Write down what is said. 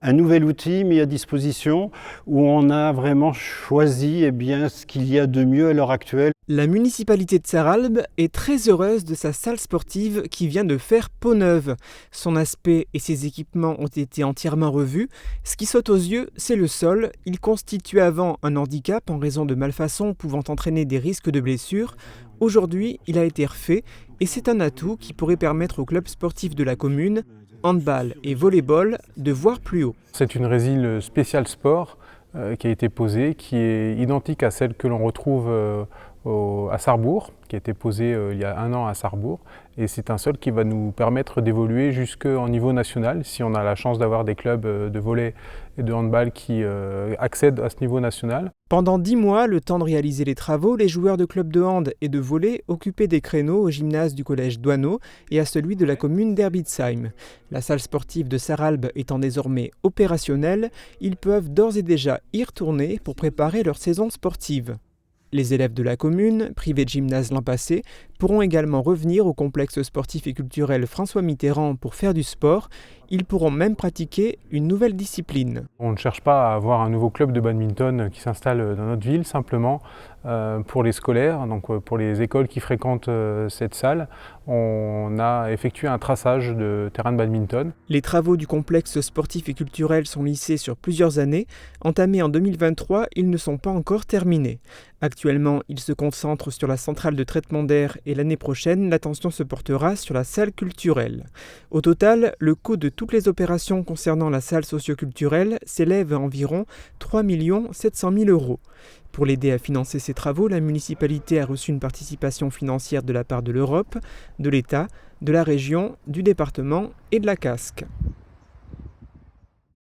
Un nouvel outil mis à disposition où on a vraiment choisi ce qu'il y a de mieux à l'heure actuelle. La municipalité de Sarralbe est très heureuse de sa salle sportive qui vient de faire peau neuve. Son aspect et ses équipements ont été entièrement revus. Ce qui saute aux yeux, c'est le sol. Il constituait avant un handicap en raison de malfaçons pouvant entraîner des risques de blessures. Aujourd'hui, il a été refait et c'est un atout qui pourrait permettre aux clubs sportifs de la commune, handball et volleyball, de voir plus haut. C'est une résille spéciale sport qui a été posée, qui est identique à celle que l'on retrouve à Sarrebourg, qui a été posée il y a 1 an à Sarrebourg. Et c'est un sol qui va nous permettre d'évoluer jusqu'au niveau national, si on a la chance d'avoir des clubs de volley et de handball qui accèdent à ce niveau national. Pendant 10 mois, le temps de réaliser les travaux, les joueurs de clubs de hand et de volley occupaient des créneaux au gymnase du collège Doisneau et à celui de la commune d'Herbitzheim. La salle sportive de Sarralbe étant désormais opérationnelle, ils peuvent d'ores et déjà y retourner pour préparer leur saison sportive. Les élèves de la commune, privés de gymnase l'an passé, pourront également revenir au complexe sportif et culturel François Mitterrand pour faire du sport. Ils pourront même pratiquer une nouvelle discipline. On ne cherche pas à avoir un nouveau club de badminton qui s'installe dans notre ville, simplement pour les scolaires, donc pour les écoles qui fréquentent cette salle, on a effectué un traçage de terrain de badminton. Les travaux du complexe sportif et culturel sont lissés sur plusieurs années. Entamés en 2023, ils ne sont pas encore terminés. Actuellement, ils se concentrent sur la centrale de traitement d'air et l'année prochaine, l'attention se portera sur la salle culturelle. Au total, le coût de toutes les opérations concernant la salle socio-culturelle s'élève à environ 3 700 000 €. Pour l'aider à financer ces travaux, la municipalité a reçu une participation financière de la part de l'Europe, de l'État, de la région, du département et de la CASC.